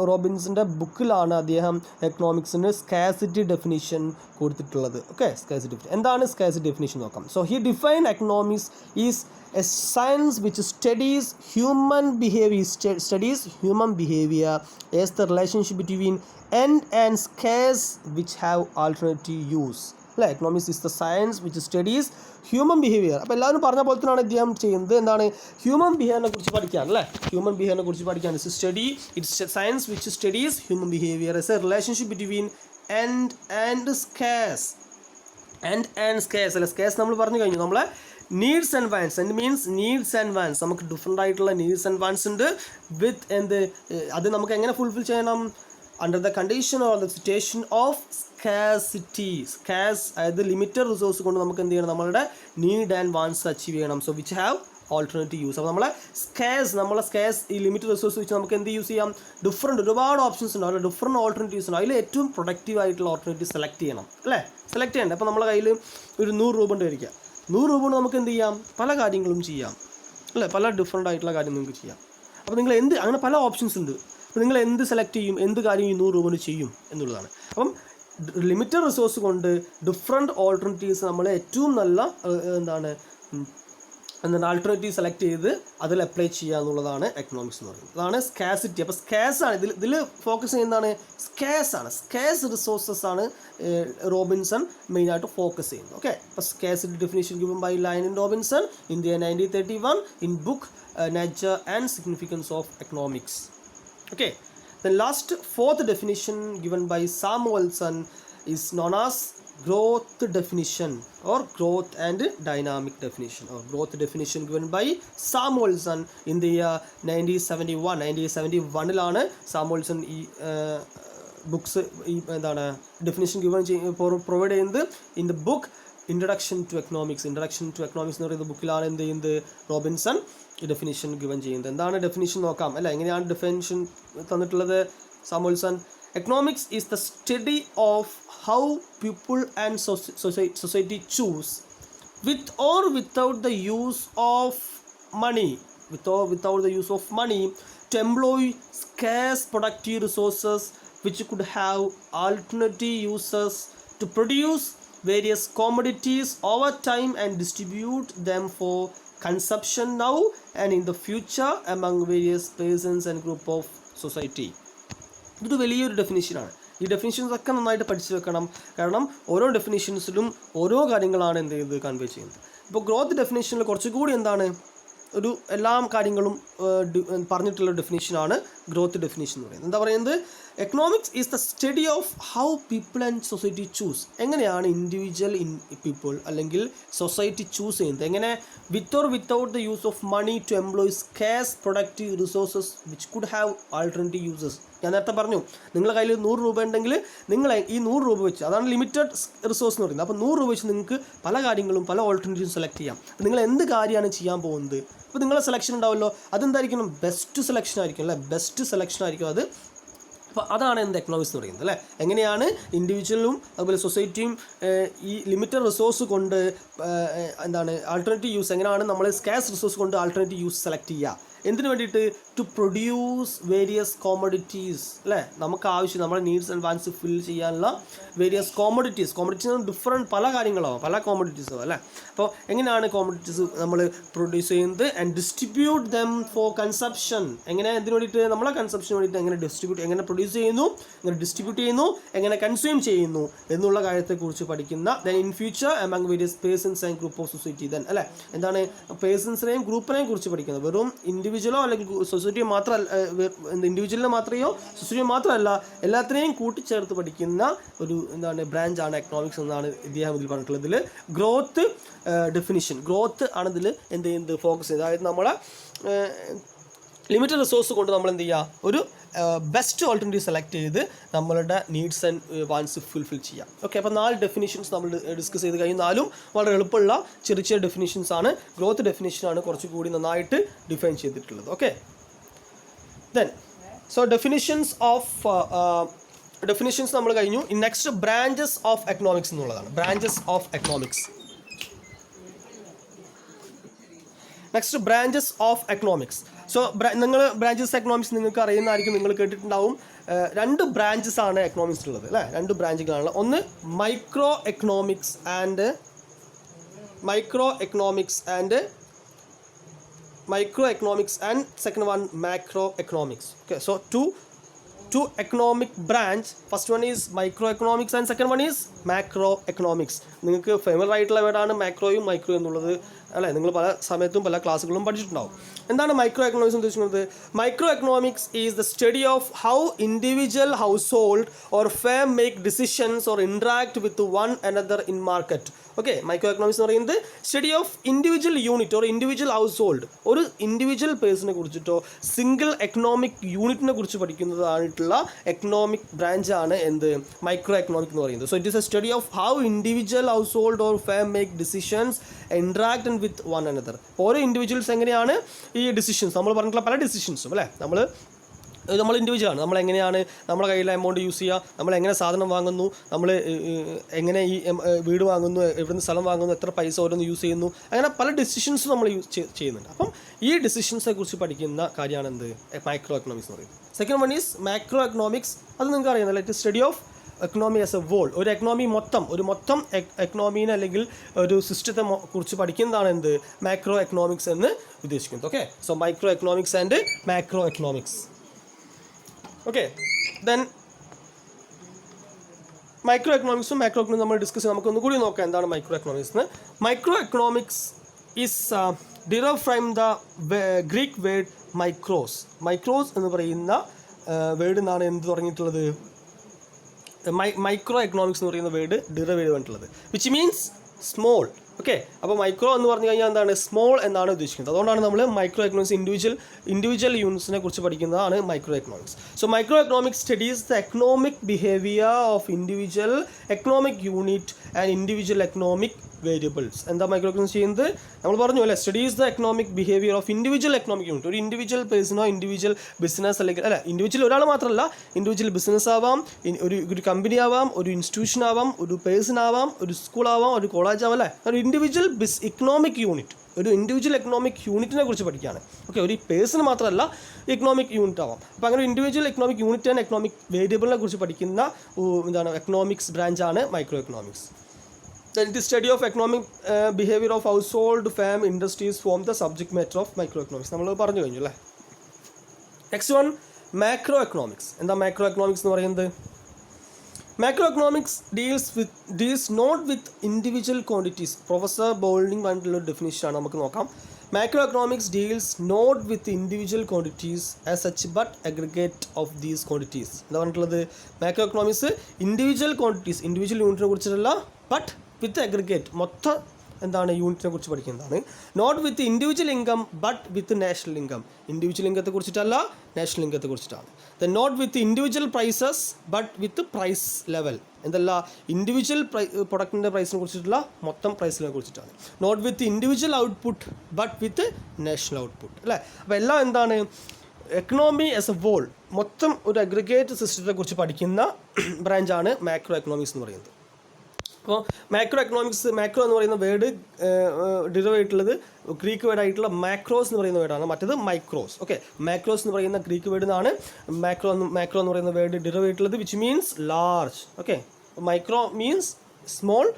റോബിൻസിൻ്റെ ബുക്കിലാണ് അദ്ദേഹം എക്കണോമിക്സിന് സ്കാസിറ്റി ഡെഫിനിഷൻ കൊടുത്തിട്ടുള്ളത്. ഓക്കെ, സ്കാസിറ്റി ഡെഫിനിഷൻ എന്താണ്? സ്കാസിറ്റി ഡെഫിനിഷൻ നോക്കാം. So he define economics is a science which studies human behaviour as the relationship between end and scarce which have alternative use. അല്ലേ, economics is the science which studies human behaviour. അപ്പോൾ എല്ലാവരും പറഞ്ഞ പോലെ തന്നെയാണ് ഇദ്ദേഹം ചെയ്യുന്നത്. എന്താണ്? ഹ്യൂമൻ ബിഹേവിയറിനെ കുറിച്ച് പഠിക്കാൻ, അല്ലേ, ഹ്യൂമൻ ബിഹേവിയറിനെ കുറിച്ച് പഠിക്കാൻ. It's science which studies human behaviour as a relationship between end and scarce. അല്ല, സ്കേഴ്സ് നമ്മൾ പറഞ്ഞു കഴിഞ്ഞു. നമ്മളെ needs and wants. And means needs and wants. നമുക്ക് ഡിഫറെൻ്റ് ആയിട്ടുള്ള നീഡ്സ് ആൻഡ് വാൻസ് ഉണ്ട്. വിത്ത് അത് നമുക്ക് എങ്ങനെ ഫുൾഫിൽ ചെയ്യണം? under the condition or the situation of scarcity. അതായത് ലിമിറ്റഡ് റിസോഴ്സ് കൊണ്ട് നമുക്ക് എന്ത് ചെയ്യണം? നമ്മളുടെ നീഡ് ആൻഡ് വാൻസ് അച്ചീവ് ചെയ്യണം. So which have alternative use. അപ്പോൾ നമ്മളെ സ്കേഴ്സ് ഈ ലിമിറ്റഡ് റിസോഴ്സ് വെച്ച് നമുക്ക് എന്ത് യൂസ് ചെയ്യാം? ഒരുപാട് ഓപ്ഷൻസ് ഉണ്ട്. അതിൽ ഡിഫറെൻറ്റ് ഓൾട്ടർനേറ്റീവ്സ് ഉണ്ട്. അതിൽ ഏറ്റവും പ്രൊഡക്റ്റീവ് ആയിട്ടുള്ള ഓൾട്ടർനേറ്റീവ് സെലക്ട് ചെയ്യണം. അല്ലേ, സെലക്ട് ചെയ്യണ്ടേ? അപ്പോൾ നമ്മുടെ കയ്യിൽ ഒരു 100 രൂപ ഉണ്ട് വരിക. 100 രൂപ കൊണ്ട് നമുക്ക് എന്ത് ചെയ്യാം? പല കാര്യങ്ങളും ചെയ്യാം. അല്ലേ, പല ഡിഫറെൻ്റ് ആയിട്ടുള്ള കാര്യം നിങ്ങൾക്ക് ചെയ്യാം. അപ്പോൾ നിങ്ങൾ അങ്ങനെ പല ഓപ്ഷൻസ് ഉണ്ട്. അപ്പോൾ നിങ്ങൾ എന്ത് സെലക്ട് ചെയ്യും? എന്ത് കാര്യം ഈ 100 രൂപ കൊണ്ട് ചെയ്യും എന്നുള്ളതാണ്. അപ്പം ലിമിറ്റഡ് റിസോഴ്സ് കൊണ്ട് ഡിഫറെൻറ്റ് ഓൾട്ടർനേറ്റീവ്സ് നമ്മൾ ഏറ്റവും നല്ല ആൾട്ടർനേറ്റീവ് സെലക്ട് ചെയ്ത് അതിൽ അപ്ലൈ ചെയ്യുക എന്നുള്ളതാണ് എക്കണോമിക്സ് എന്ന് പറയുന്നത്. അതാണ് സ്കാസിറ്റി. അപ്പോൾ സ്കാസാണ് ഇതിൽ ഫോക്കസ് ചെയ്യുന്നതാണ്. സ്കാസ് റിസോഴ്സസ് ആണ് റോബിൻസൺ മെയിനായിട്ട് ഫോക്കസ് ചെയ്യുന്നത്. ഓക്കെ, അപ്പോൾ scarcity definition given by Lionel Robinson in the 1931 in book Nature and Significance of Economics. Okay, the last fourth definition given by Samuelson is known as growth definition or growth and dynamic definition, or growth definition given by Samuelson in the year 1971 ലാണ് Samuelson ഈ books definition provide ചെയ്യുന്നത് in the book Introduction to Economics എന്ന് പറയുന്ന ബുക്കിലാണ് എന്ത് ചെയ്യുന്നത്? Robinson ഈ definition given ചെയ്യുന്നത്. എന്താണ് ഡെഫിനിഷൻ നോക്കാം, അല്ല, എങ്ങനെയാണ് ഡെഫിനിഷൻ തന്നിട്ടുള്ളത് Samuelson? Economics is the study of how people and society choose with or without the use of money to employ scarce productive resources which could have alternative uses to produce various commodities over time and distribute them for consumption now and in the future among various persons and group of society. ഇതൊരു വലിയൊരു ഡെഫിനിഷനാണ്. ഈ definitions ഒക്കെ നന്നായിട്ട് പഠിച്ചു വെക്കണം. കാരണം ഓരോ ഡെഫിനിഷൻസിലും ഓരോ കാര്യങ്ങളാണ് എന്ത് ചെയ്ത് കൺവേ ചെയ്യുന്നത്. ഇപ്പോൾ ഗ്രോത്ത് ഡെഫിനിഷനിൽ കുറച്ചുകൂടി ഒരു എല്ലാ കാര്യങ്ങളും പറഞ്ഞിട്ടുള്ള ഡെഫിനിഷനാണ് ഗ്രോത്ത് ഡെഫിനിഷൻ എന്ന് പറയുന്നത്. എന്താ പറയുന്നത്? Economics is the study of how people and society choose. എങ്ങനെയാണ് ഇൻഡിവിജ്വൽ പീപ്പിൾ അല്ലെങ്കിൽ സൊസൈറ്റി ചൂസ് ചെയ്യുന്നത്? എങ്ങനെ? With or without the use of money to employ scarce productive resources which could have alternative uses. ഞാൻ നേരത്തെ പറഞ്ഞു, നിങ്ങളുടെ കയ്യിൽ 100 രൂപ ഉണ്ടെങ്കിൽ നിങ്ങൾ ഈ 100 രൂപ വെച്ച്, അതാണ് ലിമിറ്റഡ് റിസോഴ്സ് എന്ന് പറയുന്നത്. അപ്പോൾ 100 രൂപ വെച്ച് നിങ്ങൾക്ക് പല കാര്യങ്ങളും പല ഓൾട്ടർനേറ്റീവും സെലക്ട് ചെയ്യാം. അപ്പോൾ നിങ്ങൾ എന്ത് കാര്യമാണ് ചെയ്യാൻ പോകുന്നത്? അപ്പോൾ നിങ്ങളെ സെലക്ഷൻ ഉണ്ടാവുമല്ലോ, അതെന്തായിരിക്കണം? ബെസ്റ്റ് സെലക്ഷൻ ആയിരിക്കും, അല്ലേ, ബെസ്റ്റ് സെലക്ഷൻ ആയിരിക്കും അത്. അപ്പോൾ അതാണ് എന്ത് എക്കണോമിക്സ് എന്ന് പറയുന്നത്, അല്ലേ. എങ്ങനെയാണ് ഇൻഡിവിജ്വലും അതുപോലെ സൊസൈറ്റിയും ഈ ലിമിറ്റഡ് റിസോഴ്സ് കൊണ്ട് ആൾട്ടർനേറ്റീവ് യൂസ്, എങ്ങനെയാണ് നമ്മൾ സ്കാസ് റിസോഴ്സ് കൊണ്ട് ആൾട്ടർനേറ്റീവ് യൂസ് സെലക്ട് ചെയ്യുക? എന്തിനു വേണ്ടിയിട്ട്? ടു പ്രൊഡ്യൂസ് വേരിയസ് കോമഡിറ്റീസ്, അല്ലേ, നമുക്ക് ആവശ്യം നമ്മുടെ നീഡ്സ് ആൻഡ് വാൻസ് ഫിൽ ചെയ്യാനുള്ള വേരിയസ് കോമഡിറ്റീസ് ഡിഫറെൻറ്റ് പല കാര്യങ്ങളാവും, പല കോമഡിറ്റീസാവും, അല്ലേ. അപ്പോൾ എങ്ങനെയാണ് കോമഡിറ്റീസ് നമ്മൾ പ്രൊഡ്യൂസ് ചെയ്യുന്നത്? And distribute them for consumption. എങ്ങനെ? എന്തിനു വേണ്ടിയിട്ട്? നമ്മളെ കൺസപ്ഷന് വേണ്ടിയിട്ട് എങ്ങനെ പ്രൊഡ്യൂസ് ചെയ്യുന്നു, എങ്ങനെ ഡിസ്ട്രിബ്യൂട്ട് ചെയ്യുന്നു, എങ്ങനെ കൺസ്യൂം ചെയ്യുന്നു എന്നുള്ള കാര്യത്തെക്കുറിച്ച് പഠിക്കുന്ന then in future among various persons and group of society. Then, അല്ലേ, എന്താണ് പേഴ്സൺസിനെയും ഗ്രൂപ്പിനെയും കുറിച്ച് പഠിക്കുന്നത്. വെറും ഇൻഡിവിജ്വലോ അല്ലെങ്കിൽ സൊസൈറ്റിയോ മാത്രമല്ല, ഇൻഡിവിജ്വലിനെ മാത്രമോ സൊസൈറ്റിയോ മാത്രമല്ല, എല്ലാത്തിനെയും കൂട്ടിച്ചേർത്ത് പഠിക്കുന്ന ഒരു ബ്രാഞ്ചാണ് എക്കണോമിക്സ് എന്നാണ് ഇദ്ദേഹം ഇതിൽ പറഞ്ഞിട്ടുള്ളത്. ഇതിൽ ഗ്രോത്ത് ഡെഫിനിഷൻ, ഗ്രോത്ത് ആണ് ഇതിൽ എന്ത് ചെയ്യുന്നത്? ഫോക്കസ് ചെയ്യുന്നത്. അതായത് നമ്മളെ ലിമിറ്റഡ് റിസോഴ്സ് കൊണ്ട് നമ്മൾ എന്ത് ചെയ്യുക, ഒരു ബെസ്റ്റ് ഓൾട്ടർനേറ്റീവ് സെലക്ട് ചെയ്ത് നമ്മളുടെ നീഡ്സ് ആൻഡ് വാൻസ് ഫുൾഫിൽ ചെയ്യാം. ഓക്കെ, അപ്പോൾ 4 ഡെഫിനിഷൻസ് നമ്മൾ ഡിസ്കസ് ചെയ്ത് കഴിഞ്ഞ് 4 വളരെ എളുപ്പമുള്ള ചെറിയ ചെറിയ ഡെഫിനിഷൻസ് ആണ്. ഗ്രോത്ത് ഡെഫിനിഷനാണ് കുറച്ചുകൂടി നന്നായിട്ട് ഡിഫൈൻ ചെയ്തിട്ടുള്ളത്. ഓക്കെ, ദെൻ ഡെഫിനിഷൻസ് നമ്മൾ കഴിഞ്ഞു. നെക്സ്റ്റ് ബ്രാഞ്ചസ് ഓഫ് എക്കണോമിക്സ് എന്നുള്ളതാണ്. Branches of economics. Next branches of economics. നിങ്ങൾ ബ്രാഞ്ചസ് എക്കണോമിക്സ് നിങ്ങൾക്ക് അറിയുന്നതായിരിക്കും, നിങ്ങൾ കേട്ടിട്ടുണ്ടാവും. 2 ബ്രാഞ്ചസ് ആണ് എക്കണോമിക്സിലുള്ളത് അല്ലേ, 2 ബ്രാഞ്ചുകളാണ്. ഒന്ന് micro economics and second one macro economics. Okay, so two economic branch. First one is microeconomics and second one is macroeconomics. നിങ്ങൾക്ക് familiar ആയിട്ടുള്ള വേർഡാണ് മാക്രോയും മൈക്രോ എന്നുള്ളത് അല്ലേ, നിങ്ങൾ പല സമയത്തും പല ക്ലാസ്സുകളിലും പഠിച്ചിട്ടുണ്ടാവും. എന്താണ് മൈക്രോ എക്കണോമിക്സ് എന്ന് ഉദ്ദേശിക്കുന്നത്? Micro economics is the study of how individual house hold or firm make decisions or interact with one another in market. Okay, micro economics എന്ന് പറയുന്നത് study of individual unit or individual house hold, ഒരു individual പേഴ്സണിനെ കുറിച്ചിട്ടോ single economic യൂണിറ്റിനെ കുറിച്ച് പഠിക്കുന്നതായിട്ടുള്ള economic ബ്രാഞ്ചാണ് എന്ത്, micro economic എന്ന് പറയുന്നത്. So it is A study of how individual house hold or firm make decisions interact with one another. ഓരോ individuals എങ്ങനെയാണ് ഈ decisions, നമ്മൾ പറഞ്ഞിട്ടുള്ള പല ഡിസിഷൻസും അല്ലേ, നമ്മൾ ഇൻഡിവിജ്വൽ ആണ്, നമ്മൾ എങ്ങനെയാണ് നമ്മുടെ കയ്യിലെ എമൗണ്ട് യൂസ് ചെയ്യുക, നമ്മൾ എങ്ങനെ സാധനം വാങ്ങുന്നു, നമ്മൾ എങ്ങനെ ഈ വീട് വാങ്ങുന്നു, എവിടുന്ന് സ്ഥലം വാങ്ങുന്നു, എത്ര പൈസ ഓരോന്ന് യൂസ് ചെയ്യുന്നു, അങ്ങനെ പല ഡിസിഷൻസും നമ്മൾ ചെയ്യുന്നുണ്ട്. അപ്പം ഈ ഡിസിഷൻസെ കുറിച്ച് പഠിക്കുന്ന കാര്യമാണ് എന്ത്, മൈക്രോ എക്കണോമിക്സ് എന്ന് പറയുന്നത്. Second one is macro economics. അത് നിങ്ങൾക്ക് അറിയുന്നത് it study of economy as a whole, ഒരു എക്കണോമി മൊത്തം എക്കണോമീനെ അല്ലെങ്കിൽ ഒരു സിസ്റ്റത്തെ കുറിച്ച് പഠിക്കുന്നതാണ് എന്ത്, മാക്രോ എക്കണോമിക്സ് എന്ന് ഉദ്ദേശിക്കുന്നത്. Okay, so micro economics and macro economics. Okay, then micro എക്കണോമിക്സും മാക്രോ എക്കണോമിക്സും നമ്മൾ ഡിസ്കസ് ചെയ്ത് നമുക്ക് ഒന്നുകൂടി നോക്കാം എന്താണ് മൈക്രോ എക്കണോമിക്സ് എന്ന്. Micro economics is derive from the Greek word mikros. Mikros എന്ന് പറയുന്ന വേർഡിൽ നിന്നാണ് എന്ത് തുടങ്ങിയിട്ടുള്ളത്, മൈക്രോ എക്കണോമിക്സ് എന്ന് പറയുന്ന വേർഡ് ഡിറൈവ് ചെയ്തിട്ടുള്ളത്, വിച്ച് മീൻസ് സ്മോൾ. ഓക്കെ, അപ്പോൾ മൈക്രോ എന്ന് പറഞ്ഞു കഴിഞ്ഞാൽ എന്താണ്, സ്മോൾ എന്നാണ് ഉദ്ദേശിക്കുന്നത്. അതുകൊണ്ടാണ് നമ്മൾ മൈക്രോ എക്കണോമിക്സ് ഇൻഡിവിജ്വൽ യൂണിറ്റ്സിനെ കുറിച്ച് പഠിക്കുന്നതാണ് micro economics. So micro economics studies the economic behaviour of individual economic unit and individual economic variables. എന്താ മൈക്രോ എക്കണോമിക്സ് ചെയ്യുന്നത്, നമ്മൾ പറഞ്ഞു അല്ലേ, studies the economic behaviour of individual economic unit. ഒരു ഇൻഡിവിജ്വൽ പേഴ്സണോ ഇൻഡിവിജ്വൽ ബിസിനസ് അല്ലെങ്കിൽ individual ഒരാൾ മാത്രമല്ല, individual business ആവാം, ഒരു കമ്പനി ആവാം, ഒരു ഇൻസ്റ്റിറ്റ്യൂഷൻ ആവാം, ഒരു പേഴ്സൺ ആവാം, ഒരു സ്കൂൾ ആവാം, ഒരു കോളേജ് ആവാം അല്ലേ, ഒരു ഇൻഡിവിജ്വൽ എക്കണോമിക് യൂണിറ്റ്, ഒരു ഇൻഡിവിജ്വൽ എക്കണോമിക് യൂണിറ്റിനെ കുറിച്ച് പഠിക്കുകയാണ്. ഓക്കെ, ഒരു പേഴ്സൺ മാത്രമല്ല എക്കണോമിക് യൂണിറ്റ് ആവാം. അപ്പോൾ അങ്ങനെ individual economic unit and economic വേരിയബിളിനെ കുറിച്ച് പഠിക്കുന്ന എന്താണ് എക്കണോമിക്സ് ബ്രാഞ്ചാണ് micro economics. Then the study of economic behavior of household, firm, industries form the subject matter of microeconomics. നമ്മൾ പറഞ്ഞു കഴിഞ്ഞു അല്ലേ. Next one macro economics. എന്താ മാക്രോ എക്കണോമിക്സ് എന്ന് പറയുന്നത്? Macro economics deals not with individual quantities. Professor Boulding പറഞ്ഞിട്ടുള്ള ഒരു ഡെഫിനിഷനാണ്, നമുക്ക് നോക്കാം. Macro economics deals not with individual quantities as such but aggregate of these quantities. എന്താ പറഞ്ഞിട്ടുള്ളത്, macro economics individual quantities, individual യൂണിറ്റിനെ കുറിച്ചിട്ടല്ല, ബട്ട് വിത്ത് അഗ്രിഗേറ്റ് മൊത്തം എന്താണ് യൂണിറ്റിനെ കുറിച്ച് പഠിക്കുന്നതാണ്. Not with individual income but with national income. Individual ഇൻകത്തെ കുറിച്ചിട്ടല്ല, നാഷണൽ ഇൻകത്തെ കുറിച്ചിട്ടാണ്. Then not with individual prices but with price level. എന്തല്ല, ഇൻഡിവിജ്വൽ പ്രൊഡക്റ്റിൻ്റെ പ്രൈസിനെ കുറിച്ചിട്ടുള്ള മൊത്തം പ്രൈസിനെ കുറിച്ചിട്ടാണ്. Not with individual output but with national output അല്ലേ. അപ്പോൾ എല്ലാം എന്താണ്, എക്കണോമി ആസ് എ വോൾ, മൊത്തം ഒരു അഗ്രിഗേറ്റ് സിസ്റ്റത്തെ കുറിച്ച് പഠിക്കുന്ന ബ്രാഞ്ചാണ് മാക്രോ എക്കണോമിക്സ് എന്ന് പറയുന്നത്. അപ്പോൾ മാക്രോ എന്ന് പറയുന്ന വേർഡ് ഡിറൈവ് ആയിട്ടുള്ളത് ഗ്രീക്ക് വേർഡ് ആയിട്ടുള്ള മാക്രോസ് എന്ന് പറയുന്ന വേർഡാണ്, മറ്റേത് മൈക്രോസ്. ഓക്കെ, മാക്രോസ് എന്ന് പറയുന്ന ഗ്രീക്ക് വേർഡിൽ നിന്നാണ് മാക്രോ എന്ന് പറയുന്ന വേർഡ് ഡിറൈവ് ആയിട്ടുള്ളത്, which means large. Okay, micro means small,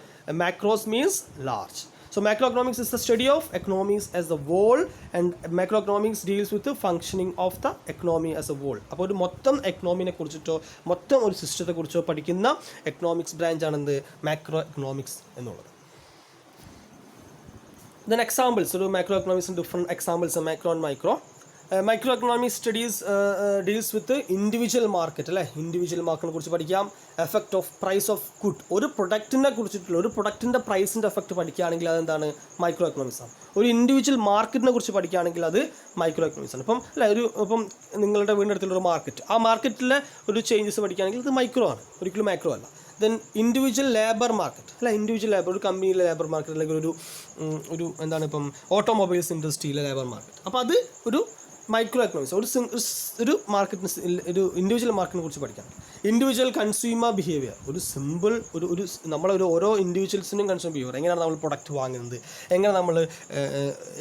macros means large. So macroeconomics is the study of economies as a whole, and macroeconomics deals with the functioning of the economy as a whole. അപ്പോൾ ഒരു മൊത്തം എക്കണോമിനെ കുറിച്ചിട്ടോ മൊത്തം ഒരു സിസ്റ്റത്തെ കുറിച്ചോ പഠിക്കുന്ന economics ബ്രാഞ്ചാണെന്ത്, macro economics എന്നുള്ളത്. Then examples, so macroeconomics in different examples of macro and micro. Micro economic studies deals with individual market അല്ലേ. ഇൻഡിവിജ്വൽ മാർക്കറ്റിനെ കുറിച്ച് പഠിക്കാം. Effect of price of good, ഒരു പ്രൊഡക്റ്റിനെ കുറിച്ചിട്ടുള്ള ഒരു പ്രൊഡക്റ്റിൻ്റെ പ്രൈസിൻ്റെ എഫക്റ്റ് പഠിക്കുകയാണെങ്കിൽ അതെന്താണ് മൈക്രോ എക്കണോമിക്സ് ആണ്. ഒരു ഇൻഡിവിജ്വൽ മാർക്കറ്റിനെ കുറിച്ച് പഠിക്കുകയാണെങ്കിൽ അത് മൈക്രോ എക്കണോമിക്സ് ആണ്. ഇപ്പം അല്ലേ ഇപ്പം നിങ്ങളുടെ വീടിൻ്റെ അടുത്തുള്ള ഒരു മാർക്കറ്റ്, ആ മാർക്കറ്റിലെ ഒരു ചേഞ്ചസ് പഠിക്കുകയാണെങ്കിൽ ഇത് മൈക്രോ ആണ്, ഒരിക്കലും മൈക്രോ അല്ല. ദെൻ ഇൻഡിവിജ്വൽ ലേബർ മാർക്കറ്റ് അല്ല, ഇൻഡിവിജ്വൽ ലേബർ, ഒരു കമ്പനിയിലെ ലേബർ മാർക്കറ്റ് അല്ലെങ്കിൽ ഒരു എന്താണ് ഇപ്പം ഓട്ടോമൊബൈൽസ് ഇൻഡസ്ട്രിയിലെ ലേബർ മാർക്കറ്റ്. അപ്പോൾ അത് ഒരു മൈക്രോ എക്കണോമിക്സ്, ഒരു മാർക്കറ്റിന് ഒരു ഇൻഡിവിജ്വൽ മാർക്കറ്റിനെ കുറിച്ച് പഠിക്കാം. ഇൻഡിവിജ്വൽ കൺസ്യൂമർ ബിഹേവിയർ, ഒരു സിമ്പിൾ ഒരു നമ്മളൊരു ഓരോ ഇൻഡിവിജ്വൽസിനും കൺസ്യൂമർ ബിഹേവിയർ, എങ്ങനെയാണ് നമ്മൾ പ്രൊഡക്റ്റ് വാങ്ങുന്നത്, എങ്ങനെ നമ്മൾ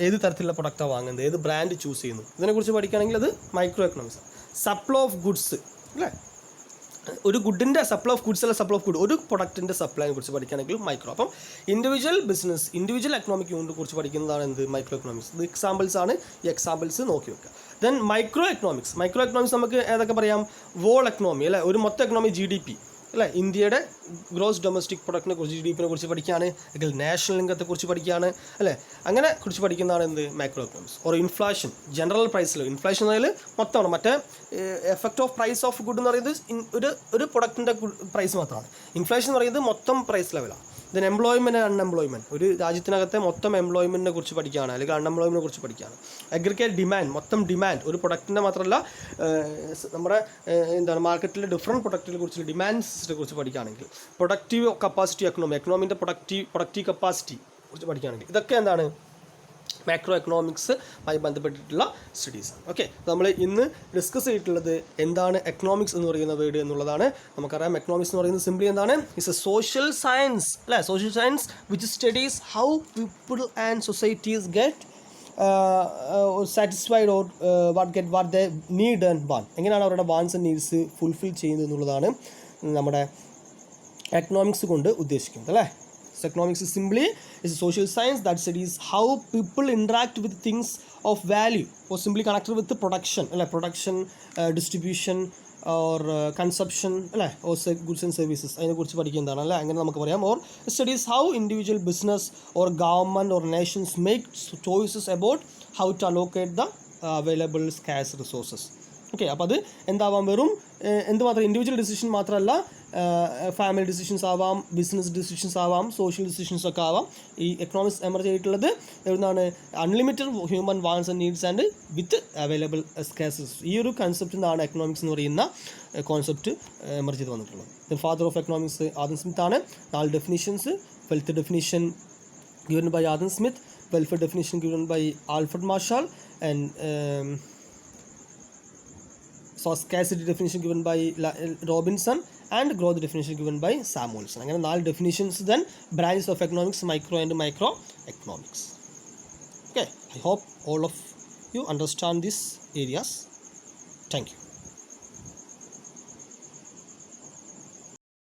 ഏത് തരത്തിലുള്ള പ്രൊഡക്റ്റാണ് വാങ്ങുന്നത്, ഏത് ബ്രാൻഡ് ചൂസ് ചെയ്യുന്നു, ഇതിനെക്കുറിച്ച് പഠിക്കുകയാണെങ്കിൽ അത് micro economics. Supply of goods അല്ലേ, ഒരു ഗുഡിൻ്റെ സപ്ലൈ ഓഫ് ഗുഡ്സ് അല്ല, സപ്ലൈ ഓഫ് ഗുഡ്, ഒരു പ്രൊഡക്റ്റിൻ്റെ സപ്ലൈനെ കുറിച്ച് പഠിക്കുകയാണെങ്കിൽ മൈക്രോ. അപ്പം ഇൻഡിവിജ്വൽ ബിസിനസ്, ഇൻഡിവിജ്വൽ എക്കണോമിക് യൂണിറ്റിനെ കുറിച്ച് പഠിക്കുന്നതാണ് എന്ത് മൈക്രോ എക്കണോമിക്സ്. ഇത് എക്സാമ്പിൾസ് ആണ്, ഈ എക്സാമ്പിൾസ് നോക്കി വെക്കുക. Then micro economics. Micro economics നമുക്ക് ഏതൊക്കെ പറയാം, വോൾ എക്കണോമി അല്ലേ, ഒരു മൊത്തം എക്കണോമി GDP അല്ലേ, ഇന്ത്യയുടെ ഗ്രോസ് ഡൊമസ്റ്റിക് പ്രൊഡക്റ്റിനെ കുറിച്ച് GDPനെ കുറിച്ച് പഠിക്കുകയാണ്, അല്ലെങ്കിൽ നാഷണൽ ഇൻകത്തെ കുറിച്ച് പഠിക്കുകയാണ് അല്ലേ, അങ്ങനെ കുറിച്ച് പഠിക്കുന്നതാണ് എന്ത് micro economics. Or inflation, general പ്രൈസിൽ ഇൻഫ്ലേഷൻ എന്നതിൽ മൊത്തമാണ്, മറ്റേ effect of price of good എന്ന് പറയുന്നത് ഒരു പ്രൊഡക്റ്റിൻ്റെ പ്രൈസ് മാത്രമാണ്. ഇൻഫ്ലേഷൻ എന്ന് പറയുന്നത് മൊത്തം പ്രൈസ് ലെവലാണ്. ദെൻ എംപ്ലോയ്മെൻറ്റ് ആൻഡ് അൺഎംപ്ലോയ്മെൻറ്റ്, ഒരു രാജ്യത്തിനകത്തെ മൊത്തം എംപ്ലോയ്മെൻറ്റിനെ കുറിച്ച് പഠിക്കുകയാണ്, അല്ലെങ്കിൽ അൺഎംപ്ലോയ്മെൻറ്റിനെ കുറിച്ച് പഠിക്കുകയാണ്. അഗ്രിഗേറ്റ് ഡിമാൻഡ്, മൊത്തം ഡിമാൻഡ്, ഒരു പ്രൊഡക്റ്റിൻ്റെ മാത്രമല്ല നമ്മുടെ എന്താണ് മാർക്കറ്റിലെ ഡിഫറെൻറ്റ് പ്രൊഡക്റ്റിനെ കുറിച്ചുള്ള ഡിമാൻഡ്സിനെ കുറിച്ച് പഠിക്കുകയാണെങ്കിൽ. പ്രൊഡക്റ്റീവ് കപ്പാസിറ്റി എക്കണോമിൻ്റെ പ്രൊഡക്റ്റീവ് കപ്പാസിറ്റി കുറിച്ച് പഠിക്കുകയാണെങ്കിൽ ഇതൊക്കെ എന്താണ് മാക്രോ എക്കണോമിക്സുമായി ബന്ധപ്പെട്ടിട്ടുള്ള സ്റ്റഡീസാണ്. ഓക്കെ, നമ്മൾ ഇന്ന് ഡിസ്കസ് ചെയ്തിട്ടുള്ളത് എന്താണ് എക്കണോമിക്സ് എന്ന് പറയുന്ന വേർഡ് എന്നുള്ളതാണ്. നമുക്കറിയാം എക്കണോമിക്സ് എന്ന് പറയുന്നത് സിംപ്ലി എന്താണ്, ഇറ്റ്സ് എ സോഷ്യൽ സയൻസ് അല്ലേ, social science which studies how people and societies get satisfied or what they need and want, എങ്ങനെയാണ് അവരുടെ വാണ്ട്സ് ആൻഡ് നീഡ്സ് ഫുൾഫിൽ ചെയ്യുന്നത് എന്നുള്ളതാണ് നമ്മുടെ എക്കണോമിക്സ് കൊണ്ട് ഉദ്ദേശിക്കുന്നത് അല്ലേ. Economics is simply a social science that studies how people interact with things of value, or simply connected with the production, distribution or consumption അല്ലേ, or goods and services, അതിനെക്കുറിച്ച് പഠിക്കുന്നതാണ് അല്ലേ, അങ്ങനെ നമുക്ക് പറയാം. Or studies how individual business or government or nations make choices about how to allocate the available scarce resources. Okay, അപ്പോൾ അത് എന്താവാം, വെറും എന്തുമാത്രം ഇൻഡിവിജ്വൽ ഡിസിഷൻ മാത്രമല്ല, ഫാമിലി ഡിസിഷൻസ് ആവാം, ബിസിനസ് ഡിസിഷൻസ് ആവാം, സോഷ്യൽ ഡിസിഷൻസ് ഒക്കെ ആവാം. ഈ എക്കണോമിക്സ് എമർജ് ചെയ്തിട്ടുള്ളത് എവിടുന്നാണ്, unlimited human wants and needs and with available scarces, ഈ ഒരു കൺസെപ്റ്റിൽ നിന്നാണ് എക്കണോമിക്സ് എന്ന് പറയുന്ന കോൺസെപ്റ്റ് എമർജ് ചെയ്ത് വന്നിട്ടുള്ളത്. The father of economics Adam Smith ആണ്. 4 definitions, wealth definition given by Adam Smith, welfare definition given by Alfred Marshall, and scarcity definition given by Robinson, and growth definition given by Samuelson. അങ്ങനെ 4 definitions, then branches of economics, micro and micro economics. Okay, I hope all of you understand these areas. Thank you.